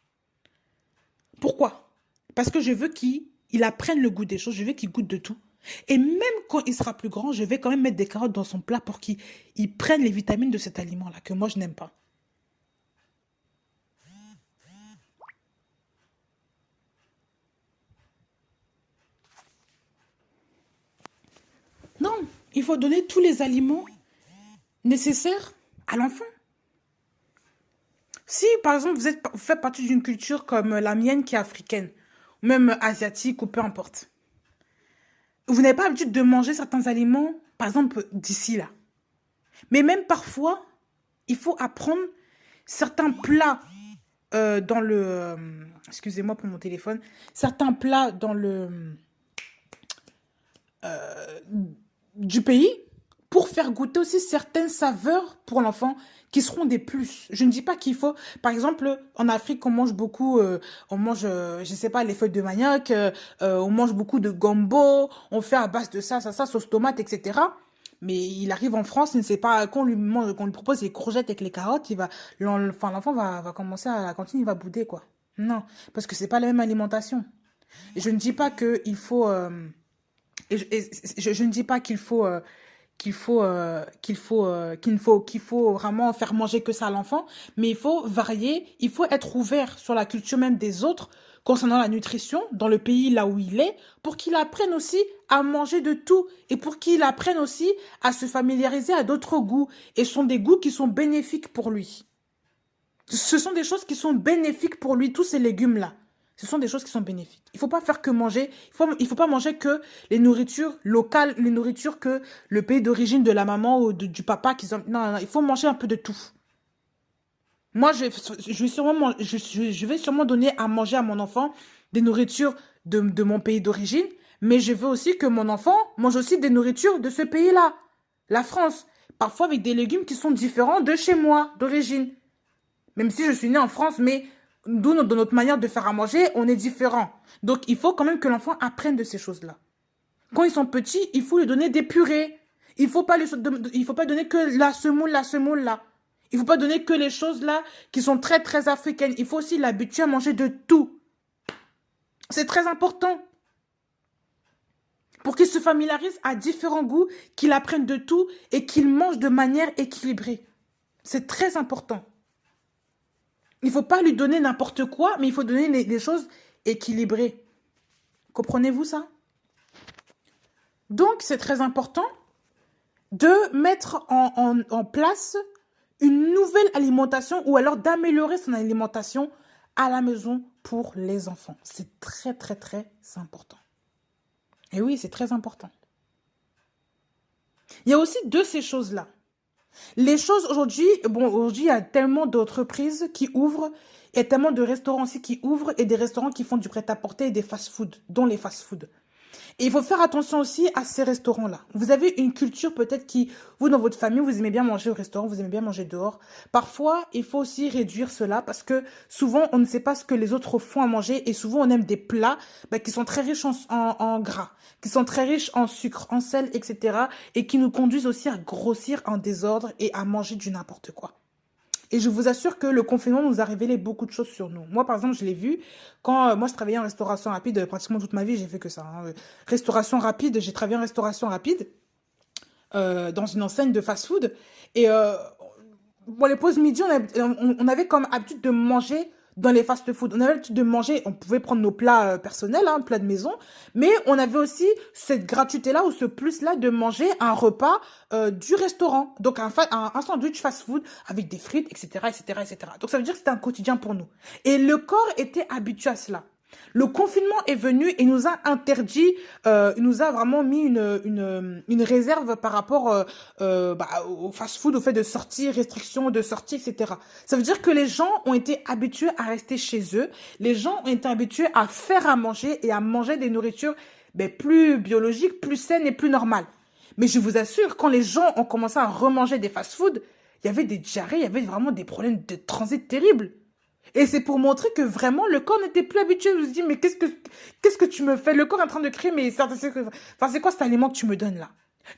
Pourquoi? Parce que je veux qu'il apprenne le goût des choses. Je veux qu'il goûte de tout. Et même quand il sera plus grand, je vais quand même mettre des carottes dans son plat pour qu'il prenne les vitamines de cet aliment-là, que moi, je n'aime pas. Non, il faut donner tous les aliments nécessaires à l'enfant. Si, par exemple, vous faites partie d'une culture comme la mienne qui est africaine, ou même asiatique, ou peu importe, vous n'avez pas l'habitude de manger certains aliments, par exemple, d'ici là. Mais même parfois, il faut apprendre certains plats dans le... excusez-moi pour mon téléphone. Certains plats dans le... du pays pour faire goûter aussi certaines saveurs pour l'enfant qui seront des plus. Je ne dis pas qu'il faut... Par exemple, en Afrique, on mange beaucoup... on mange, je ne sais pas, les feuilles de manioc, on mange beaucoup de gombo, on fait à base de ça, sauce tomate, etc. Mais il arrive en France, il ne sait pas, qu'on lui propose les courgettes avec les carottes, l'enfant va commencer à la cantine, il va bouder, quoi. Non, parce que c'est pas la même alimentation. Et je ne dis pas qu'il faut... je ne dis pas qu'il faut vraiment faire manger que ça à l'enfant, mais il faut varier, il faut être ouvert sur la culture même des autres concernant la nutrition dans le pays là où il est, pour qu'il apprenne aussi à manger de tout et pour qu'il apprenne aussi à se familiariser à d'autres goûts. Et ce sont des goûts qui sont bénéfiques pour lui. Ce sont des choses qui sont bénéfiques pour lui, tous ces légumes-là. Ce sont des choses qui sont bénéfiques. Il ne faut pas faire que manger, il faut pas manger que les nourritures locales, les nourritures que le pays d'origine de la maman ou du papa. Non, non, il faut manger un peu de tout. Moi, je vais sûrement donner à manger à mon enfant des nourritures de mon pays d'origine, mais je veux aussi que mon enfant mange aussi des nourritures de ce pays-là, la France. Parfois avec des légumes qui sont différents de chez moi, d'origine. Même si je suis née en France, mais nous, dans notre manière de faire à manger, on est différents. Donc, il faut quand même que l'enfant apprenne de ces choses-là. Quand ils sont petits, il faut lui donner des purées. Il faut pas donner que la semoule, là. Il faut pas donner que les choses là qui sont très, très africaines. Il faut aussi l'habituer à manger de tout. C'est très important. Pour qu'il se familiarise à différents goûts, qu'il apprenne de tout et qu'il mange de manière équilibrée. C'est très important. Il ne faut pas lui donner n'importe quoi, mais il faut donner des choses équilibrées. Comprenez-vous ça? Donc, c'est très important de mettre en place une nouvelle alimentation ou alors d'améliorer son alimentation à la maison pour les enfants. C'est très, très, très important. Et oui, c'est très important. Il y a aussi de ces choses-là. Les choses aujourd'hui, aujourd'hui, il y a tellement d'entreprises qui ouvrent, il y a tellement de restaurants aussi qui ouvrent et des restaurants qui font du prêt-à-porter et des fast-food, dont les fast-food. Et il faut faire attention aussi à ces restaurants-là. Vous avez une culture peut-être qui, vous dans votre famille, vous aimez bien manger au restaurant, vous aimez bien manger dehors. Parfois, il faut aussi réduire cela parce que souvent, on ne sait pas ce que les autres font à manger et souvent, on aime des plats qui sont très riches en gras, qui sont très riches en sucre, en sel, etc. et qui nous conduisent aussi à grossir en désordre et à manger du n'importe quoi. Et je vous assure que le confinement nous a révélé beaucoup de choses sur nous. Moi, par exemple, je l'ai vu quand moi, je travaillais en restauration rapide. Pratiquement toute ma vie, j'ai fait que ça. Hein. Restauration rapide, j'ai travaillé en restauration rapide dans une enseigne de fast-food. Et les pauses midi, on avait comme habitude de manger dans les fast-food. On avait l'habitude de manger, on pouvait prendre nos plats personnels, hein, plats de maison, mais on avait aussi cette gratuité-là ou ce plus-là de manger un repas du restaurant. Donc un sandwich fast-food avec des frites, etc., etc., etc. Donc ça veut dire que c'était un quotidien pour nous. Et le corps était habitué à cela. Le confinement est venu et nous a interdit, nous a vraiment mis une réserve par rapport au fast-food, au fait de sortir, restrictions de sortie, etc. Ça veut dire que les gens ont été habitués à rester chez eux, les gens ont été habitués à faire à manger et à manger des nourritures plus biologiques, plus saines et plus normales. Mais je vous assure, quand les gens ont commencé à remanger des fast-food, il y avait des diarrhées, il y avait vraiment des problèmes de transit terribles. Et c'est pour montrer que vraiment, le corps n'était plus habitué. Je me dis, mais qu'est-ce que tu me fais? Le corps est en train de crier, mais c'est quoi cet aliment que tu me donnes là?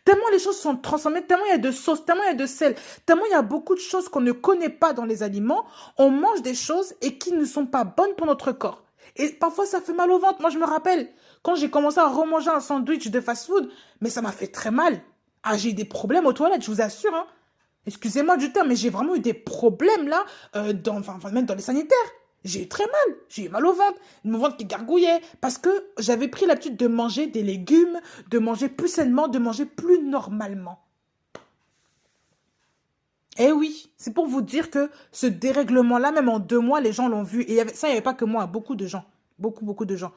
Tellement les choses sont transformées, tellement il y a de sauce, tellement il y a de sel, tellement il y a beaucoup de choses qu'on ne connaît pas dans les aliments. On mange des choses et qui ne sont pas bonnes pour notre corps. Et parfois, ça fait mal au ventre. Moi, je me rappelle, quand j'ai commencé à remanger un sandwich de fast-food, mais ça m'a fait très mal. Ah, j'ai eu des problèmes aux toilettes, je vous assure, hein. Excusez-moi du terme, mais j'ai vraiment eu des problèmes là, même dans les sanitaires. J'ai eu très mal, j'ai eu mal au ventre, mon ventre qui gargouillait, parce que j'avais pris l'habitude de manger des légumes, de manger plus sainement, de manger plus normalement. Eh oui, c'est pour vous dire que ce dérèglement-là, même en 2 mois, les gens l'ont vu. Et il n'y avait pas que moi, beaucoup de gens. Beaucoup de gens.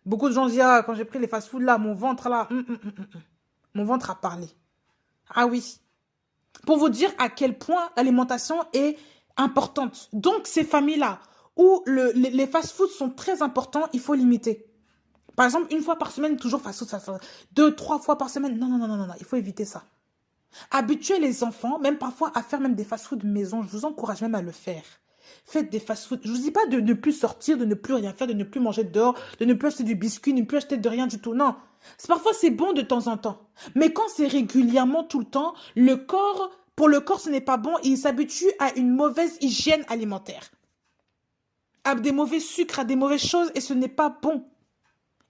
Beaucoup de gens disent, ah, quand j'ai pris les fast-foods là, mon ventre là, mon ventre a parlé. Ah oui. Pour vous dire à quel point l'alimentation est importante. Donc, ces familles-là, où les fast-foods sont très importants, il faut limiter. Par exemple, 1 fois par semaine, toujours fast-food. 2, 3 fois par semaine. Non, il faut éviter ça. Habituer les enfants, même parfois, à faire même des fast-food maison. Je vous encourage même à le faire. Faites des fast-food. Je ne vous dis pas de ne plus sortir, de ne plus rien faire, de ne plus manger dehors, de ne plus acheter du biscuit, de ne plus acheter de rien du tout. Non. Parfois, c'est bon de temps en temps. Mais quand c'est régulièrement, tout le temps, pour le corps, ce n'est pas bon. Il s'habitue à une mauvaise hygiène alimentaire. À des mauvais sucres, à des mauvaises choses, et ce n'est pas bon.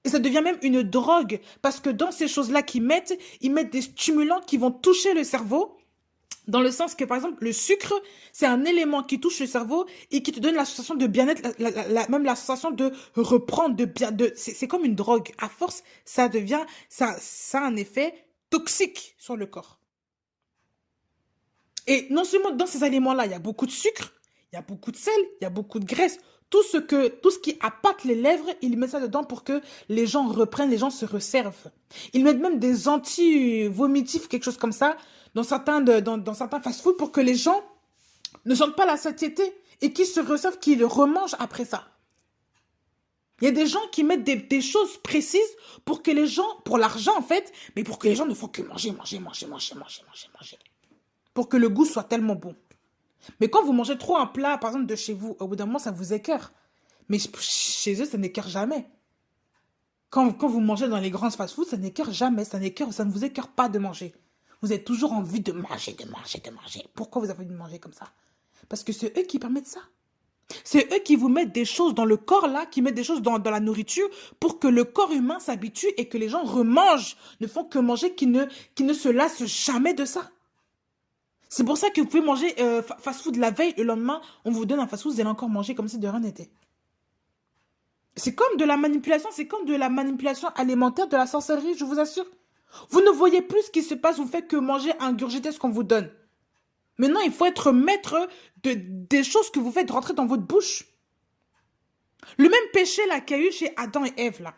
Et ça devient même une drogue. Parce que dans ces choses-là qu'ils mettent, ils mettent des stimulants qui vont toucher le cerveau Dans le sens que, par exemple, le sucre, c'est un élément qui touche le cerveau et qui te donne la sensation de bien-être, même la sensation de reprendre, de bien, c'est comme une drogue. À force, ça a un effet toxique sur le corps. Et non seulement dans ces aliments-là, il y a beaucoup de sucre, il y a beaucoup de sel, il y a beaucoup de graisse. Tout ce qui appâte les lèvres, ils mettent ça dedans pour que les gens reprennent, les gens se resservent. Ils mettent même des anti-vomitifs, quelque chose comme ça, dans certains fast-food pour que les gens ne sentent pas la satiété et qu'ils se resservent, qu'ils remangent après ça. Il y a des gens qui mettent des choses précises pour que les gens, pour l'argent en fait, mais pour que les gens ne font que manger, manger, manger, manger, manger, manger, manger. Pour que le goût soit tellement bon. Mais quand vous mangez trop un plat, par exemple, de chez vous, au bout d'un moment, ça vous écœure. Mais chez eux, ça n'écœure jamais. Quand vous mangez dans les grands fast-food, ça n'écœure jamais. Ça ne vous écœure pas de manger. Vous avez toujours envie de manger, de manger, de manger. Pourquoi vous avez envie de manger comme ça? Parce que c'est eux qui permettent ça. C'est eux qui vous mettent des choses dans le corps, là, qui mettent des choses dans la nourriture pour que le corps humain s'habitue et que les gens remangent, ne font que manger, qui ne se lassent jamais de ça. C'est pour ça que vous pouvez manger fast-food la veille, le lendemain, on vous donne un fast-food, vous allez encore manger comme si de rien n'était. C'est comme de la manipulation, c'est comme de la manipulation alimentaire, de la sorcellerie, je vous assure. Vous ne voyez plus ce qui se passe, vous faites que manger, ingurgiter ce qu'on vous donne. Maintenant, il faut être maître des choses que vous faites rentrer dans votre bouche. Le même péché là qu'il y a eu chez Adam et Ève là.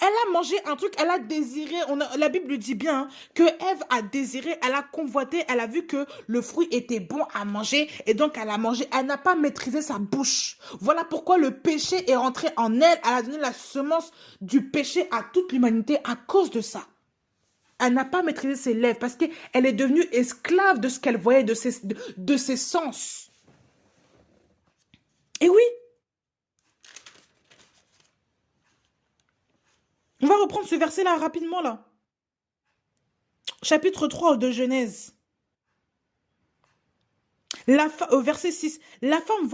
Elle a mangé un truc, elle a désiré, la Bible dit bien hein, que Ève a désiré, elle a convoité, elle a vu que le fruit était bon à manger et donc elle a mangé, elle n'a pas maîtrisé sa bouche. Voilà pourquoi le péché est rentré en elle, elle a donné la semence du péché à toute l'humanité à cause de ça. Elle n'a pas maîtrisé ses lèvres parce qu'elle est devenue esclave de ce qu'elle voyait, de ses sens. Et oui, on va reprendre ce verset-là rapidement là. Chapitre 3 de Genèse. Au verset 6, la femme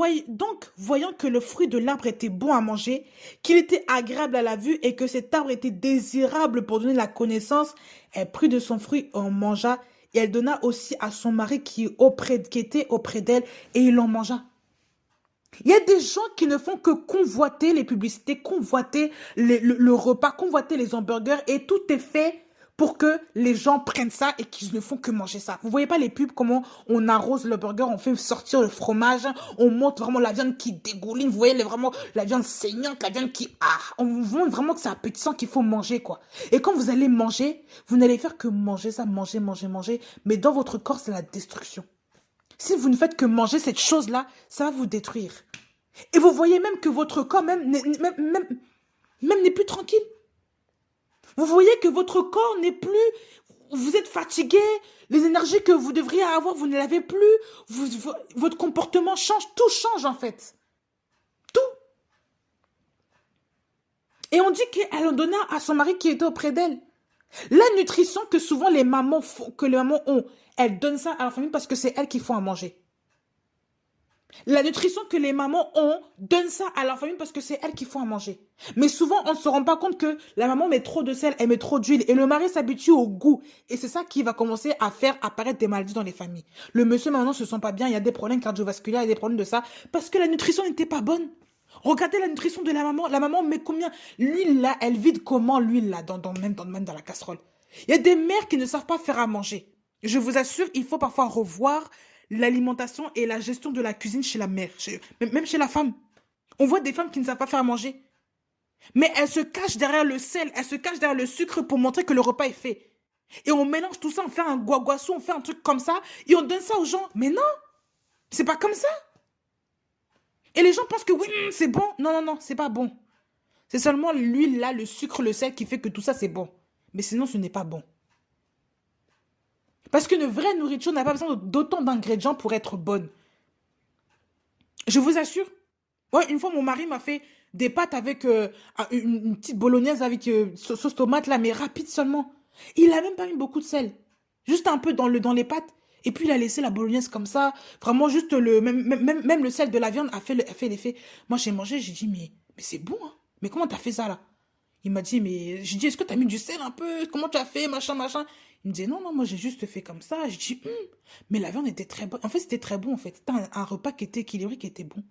voyant que le fruit de l'arbre était bon à manger, qu'il était agréable à la vue et que cet arbre était désirable pour donner la connaissance, elle prit de son fruit, en mangea et elle donna aussi à son mari qui était auprès d'elle et il en mangea. Il y a des gens qui ne font que convoiter les publicités, convoiter le repas, convoiter les hamburgers et tout est fait pour que les gens prennent ça et qu'ils ne font que manger ça. Vous voyez pas les pubs, comment on arrose le burger, on fait sortir le fromage, on monte vraiment la viande qui dégouline, vous voyez vraiment la viande saignante, la viande qui... Ah, on vous montre vraiment que c'est appétissant qu'il faut manger quoi. Et quand vous allez manger, vous n'allez faire que manger ça, manger, manger, manger, mais dans votre corps c'est la destruction. Si vous ne faites que manger cette chose-là, ça va vous détruire. Et vous voyez même que votre corps même n'est plus tranquille. Vous voyez que votre corps n'est plus... Vous êtes fatigué, les énergies que vous devriez avoir, vous ne l'avez plus. Votre comportement change, tout change en fait. Tout. Et on dit qu'elle en donna à son mari qui était auprès d'elle. La nutrition que souvent les mamans ont, elles donnent ça à leur famille parce que c'est elles qui font à manger. La nutrition que les mamans ont, donne ça à leur famille parce que c'est elles qui font à manger. Mais souvent, on ne se rend pas compte que la maman met trop de sel, elle met trop d'huile et le mari s'habitue au goût. Et c'est ça qui va commencer à faire apparaître des maladies dans les familles. Le monsieur maintenant ne se sent pas bien, il y a des problèmes cardiovasculaires, il y a des problèmes de ça parce que la nutrition n'était pas bonne. Regardez la nutrition de la maman. La maman met combien? L'huile là, elle vide comment l'huile là, même dans la casserole. Il y a des mères qui ne savent pas faire à manger. Je vous assure, il faut parfois revoir l'alimentation et la gestion de la cuisine chez la mère, même chez la femme. On voit des femmes qui ne savent pas faire à manger. Mais elles se cachent derrière le sel, elles se cachent derrière le sucre pour montrer que le repas est fait. Et on mélange tout ça, on fait un guaguassou, on fait un truc comme ça, et on donne ça aux gens. Mais non, c'est pas comme ça. Et les gens pensent que oui, c'est bon. Non, non, non, c'est pas bon. C'est seulement l'huile là, le sucre, le sel qui fait que tout ça c'est bon. Mais sinon, ce n'est pas bon. Parce qu'une vraie nourriture n'a pas besoin d'autant d'ingrédients pour être bonne. Je vous assure. Ouais, une fois, mon mari m'a fait des pâtes avec une petite bolognaise avec sauce tomate, là, mais rapide seulement. Il n'a même pas mis beaucoup de sel. Juste un peu dans les pâtes. Et puis, il a laissé la bolognaise comme ça. Vraiment, juste même le sel de la viande a fait l'effet. Moi, j'ai mangé, j'ai dit, mais c'est bon, hein. Mais comment t'as fait ça, là? Il m'a dit, mais... J'ai dit, est-ce que t'as mis du sel un peu? Comment tu as fait, machin, machin? Il Il me dit, non, non, moi j'ai juste fait comme ça. Je dis, mais la viande était très bonne. En fait, c'était très bon, en fait. C'était un repas qui était équilibré, qui était bon.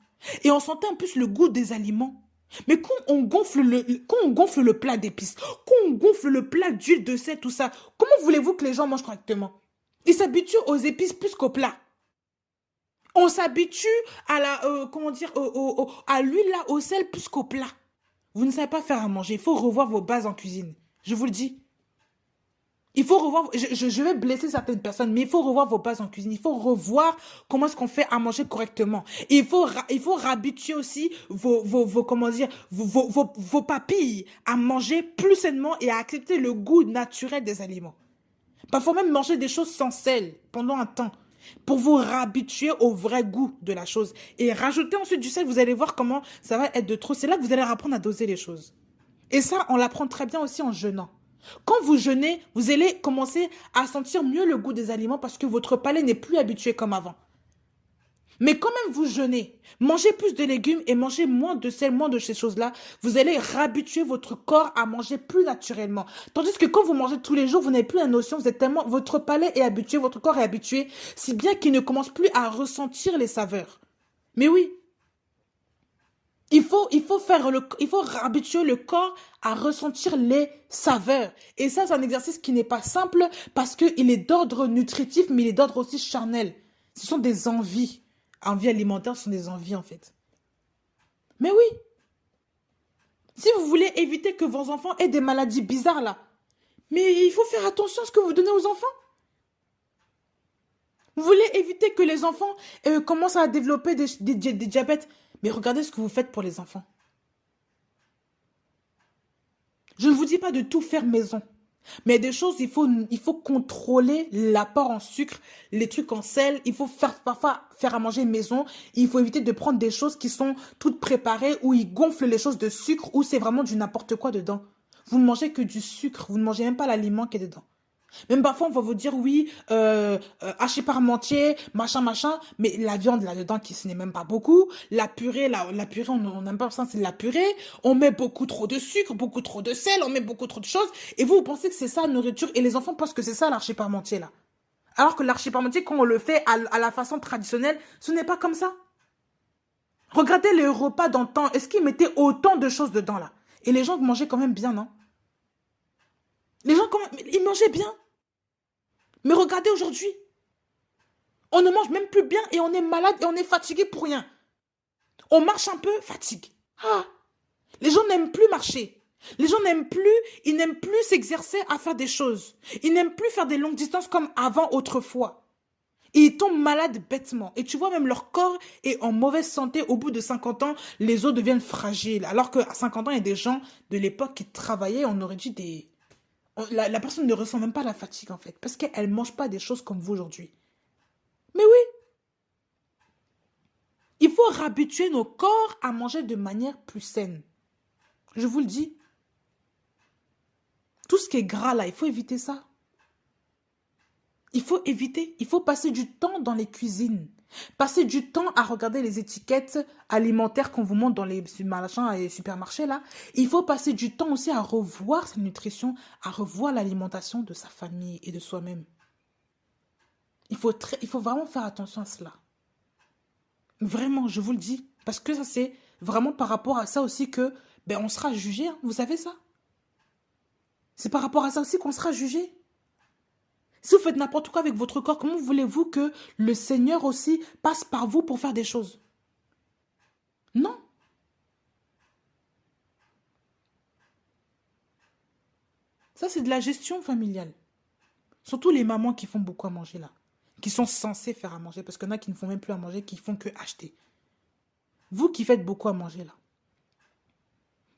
Et on sentait en plus le goût des aliments. Mais quand on gonfle le plat d'épices, quand on gonfle le plat d'huile, de sel, tout ça, comment voulez-vous que les gens mangent correctement? Ils s'habituent aux épices plus qu'au plat. On s'habitue à la, comment dire, à l'huile, là, au sel plus qu'au plat. Vous ne savez pas faire à manger. Il faut revoir vos bases en cuisine. Je vous le dis. Il faut revoir, je vais blesser certaines personnes, mais il faut revoir vos bases en cuisine. Il faut revoir comment est-ce qu'on fait à manger correctement. Il faut réhabituer aussi comment dire, vos papilles à manger plus sainement et à accepter le goût naturel des aliments. Parfois même manger des choses sans sel pendant un temps pour vous réhabituer au vrai goût de la chose. Et rajouter ensuite du sel, vous allez voir comment ça va être de trop. C'est là que vous allez apprendre à doser les choses. Et ça, on l'apprend très bien aussi en jeûnant. Quand vous jeûnez, vous allez commencer à sentir mieux le goût des aliments parce que votre palais n'est plus habitué comme avant. Mais quand même vous jeûnez, mangez plus de légumes et mangez moins de sel, moins de ces choses-là, vous allez réhabituer votre corps à manger plus naturellement. Tandis que quand vous mangez tous les jours, vous n'avez plus la notion, vous êtes tellement, votre palais est habitué, votre corps est habitué, si bien qu'il ne commence plus à ressentir les saveurs. Mais oui, il faut habituer le corps à ressentir les saveurs. Et ça, c'est un exercice qui n'est pas simple parce qu'il est d'ordre nutritif, mais il est d'ordre aussi charnel. Ce sont des envies. Envies alimentaires, ce sont des envies en fait. Mais oui, si vous voulez éviter que vos enfants aient des maladies bizarres là, mais il faut faire attention à ce que vous donnez aux enfants. Vous voulez éviter que les enfants commencent à développer des diabètes. Mais regardez ce que vous faites pour les enfants. Je ne vous dis pas de tout faire maison. Mais des choses, il faut contrôler l'apport en sucre, les trucs en sel. Il faut parfois faire à manger maison. Il faut éviter de prendre des choses qui sont toutes préparées, où ils gonflent les choses de sucre, où c'est vraiment du n'importe quoi dedans. Vous ne mangez que du sucre, vous ne mangez même pas l'aliment qui est dedans. Même parfois, on va vous dire, oui, haché parmentier, machin, machin, mais la viande là-dedans, ce n'est même pas beaucoup. La purée, la purée, on n'aime pas ça, c'est de la purée. On met beaucoup trop de sucre, beaucoup trop de sel, on met beaucoup trop de choses. Et vous pensez que c'est ça, la nourriture, et les enfants pensent que c'est ça, l'arché parmentier, là. Alors que l'arché parmentier, quand on le fait à la façon traditionnelle, ce n'est pas comme ça. Regardez les repas d'antan, est-ce qu'ils mettaient autant de choses dedans, là? Et les gens mangeaient quand même bien, non? Les gens, quand même, ils mangeaient bien. Mais regardez aujourd'hui, on ne mange même plus bien et on est malade et on est fatigué pour rien. On marche un peu, fatigue. Ah, les gens n'aiment plus marcher. Les gens ils n'aiment plus s'exercer à faire des choses. Ils n'aiment plus faire des longues distances comme avant autrefois. Et ils tombent malades bêtement. Et tu vois, même leur corps est en mauvaise santé. Au bout de 50 ans, les os deviennent fragiles. Alors qu'à 50 ans, il y a des gens de l'époque qui travaillaient, on aurait dit des... La personne ne ressent même pas la fatigue, en fait. Parce qu'elle ne mange pas des choses comme vous aujourd'hui. Mais oui, il faut réhabituer nos corps à manger de manière plus saine. Je vous le dis. Tout ce qui est gras, là, il faut éviter ça. Il faut éviter. Il faut passer du temps dans les cuisines. Passer du temps à regarder les étiquettes alimentaires qu'on vous montre dans les machins et les supermarchés, là. Il faut passer du temps aussi à revoir sa nutrition, à revoir l'alimentation de sa famille et de soi-même. Il faut vraiment faire attention à cela. Vraiment, je vous le dis. Parce que ça, c'est vraiment par rapport à ça aussi que on sera jugé. Hein. Vous savez ça? C'est par rapport à ça aussi qu'on sera jugé. Si vous faites n'importe quoi avec votre corps, comment voulez-vous que le Seigneur aussi passe par vous pour faire des choses? Non. Ça, c'est de la gestion familiale. Surtout les mamans qui font beaucoup à manger là. Qui sont censées faire à manger. Parce qu'il y en a qui ne font même plus à manger, qui font que acheter. Vous qui faites beaucoup à manger là.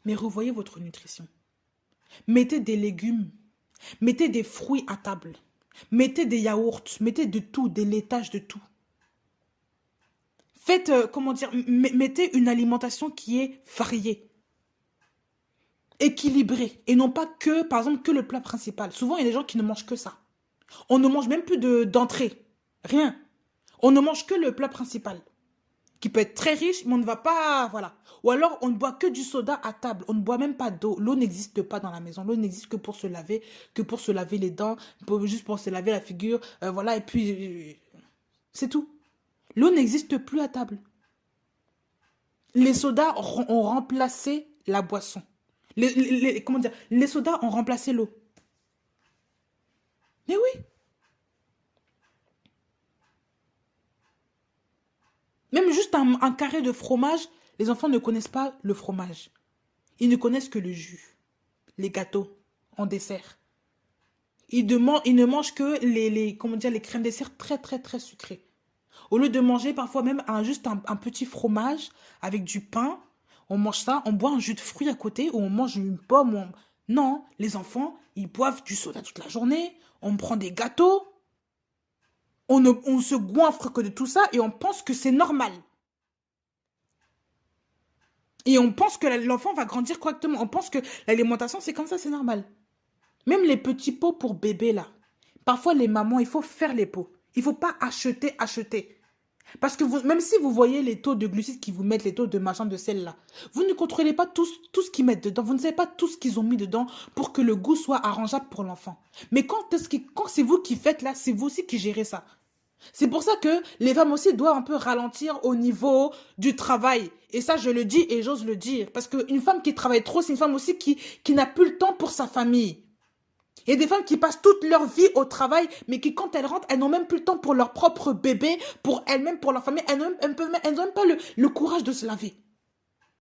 Mais revoyez votre nutrition. Mettez des légumes. Mettez des fruits à table. Mettez des yaourts. Mettez de tout, des laitages, de tout. Faites, mettez une alimentation qui est variée. Équilibrée. Et non pas que, par exemple, que le plat principal. Souvent, il y a des gens qui ne mangent que ça. On ne mange même plus d'entrée. Rien. On ne mange que le plat principal. qui peut être très riche, mais on ne va pas, voilà. Ou alors, on ne boit que du soda à table. On ne boit même pas d'eau. L'eau n'existe pas dans la maison. L'eau n'existe que pour se laver les dents, juste pour se laver la figure, voilà, et puis, c'est tout. L'eau n'existe plus à table. Les sodas ont remplacé la boisson. Comment dire? Les sodas ont remplacé l'eau. Mais oui. Même juste un carré de fromage, les enfants ne connaissent pas le fromage. Ils ne connaissent que le jus, les gâteaux en dessert. Ils ne mangent que comment dire, les crèmes dessert très, très, très sucrées. Au lieu de manger parfois même juste un petit fromage avec du pain, on mange ça, on boit un jus de fruits à côté ou on mange une pomme. Non, les enfants, ils boivent du soda toute la journée, on prend des gâteaux, on se goinfre que de tout ça et on pense que c'est normal. Et on pense que l'enfant va grandir correctement. On pense que l'alimentation, c'est comme ça, c'est normal. Même les petits pots pour bébé, là. Parfois, les mamans, il faut faire les pots. Il ne faut pas acheter. Parce que même si vous voyez les taux de glucides qu'ils vous mettent, les taux de machin, de sel, là, vous ne contrôlez pas tout ce qu'ils mettent dedans. Vous ne savez pas tout ce qu'ils ont mis dedans pour que le goût soit arrangeable pour l'enfant. Mais quand c'est vous qui faites, là, c'est vous aussi qui gérez ça. C'est pour ça que les femmes aussi doivent un peu ralentir au niveau du travail. Et ça, je le dis et j'ose le dire. Parce qu'une femme qui travaille trop, c'est une femme aussi qui n'a plus le temps pour sa famille. Il y a des femmes qui passent toute leur vie au travail, mais qui, quand elles rentrent, elles n'ont même plus le temps pour leur propre bébé, pour elles-mêmes, pour leur famille. Elles n'ont même pas le courage de se laver.